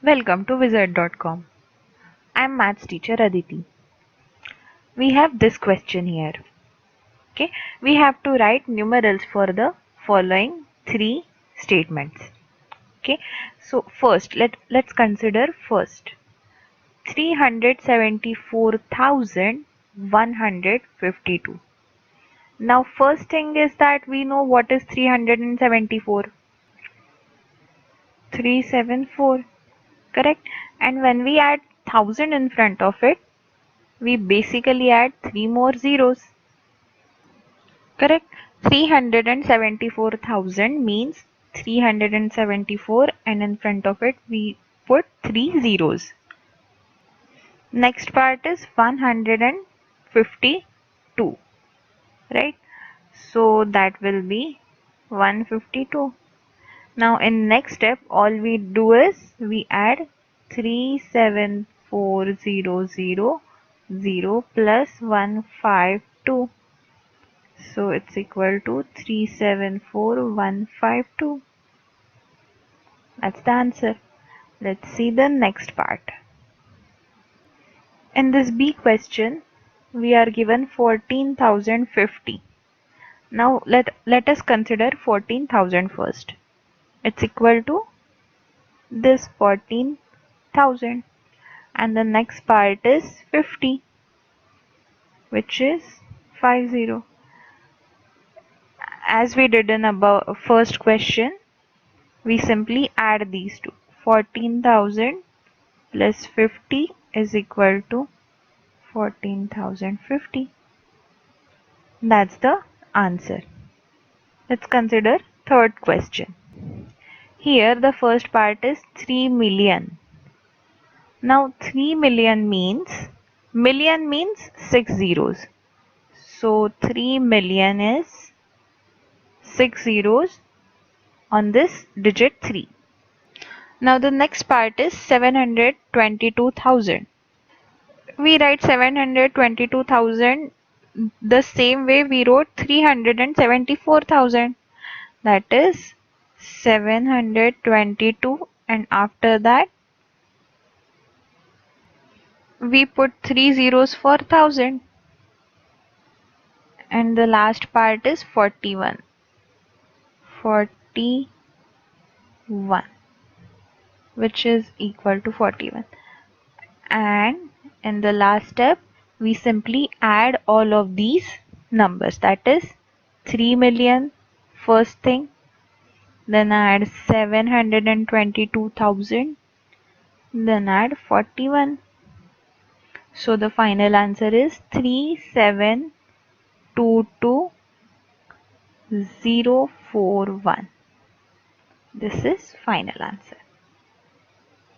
Welcome to Wizert.com. I'm maths teacher Aditi. We have this question here. Okay, we have to write numerals for the following three statements. Okay, so first let's consider first 374,152. Now first thing is that we know what is 374. 374, correct? And when we add 1000 in front of it, we basically add 3 more zeros. Correct? 374,000 means 374 and in front of it we put 3 zeros. Next part is 152, right? So that will be 152. Now in next step all we do is we add 374,000 plus 152. So it's equal to 374,152. That's the answer. Let's see the next part. In this B question, we are given 14,050. Now let us consider 14,000 first. It's equal to this 14,000. And the next part is 50, which is 50. As we did in above first question, we simply add these two. 14,000 plus 50 is equal to 14,050. That's the answer. Let's consider third question. Here the first part is 3 million. Now 3 million means 6 zeros. So 3 million is 6 zeros on this digit 3. Now the next part is 722,000. We write 722,000 the same way we wrote 374,000. That is 722 and after that we put 3 zeros for 1000 and the last part is 41. 41, which is equal to 41. And in the last step we simply add all of these numbers, that is 3 million first thing, then add 722,000, then add 41. So the final answer is 3722041. This is final answer.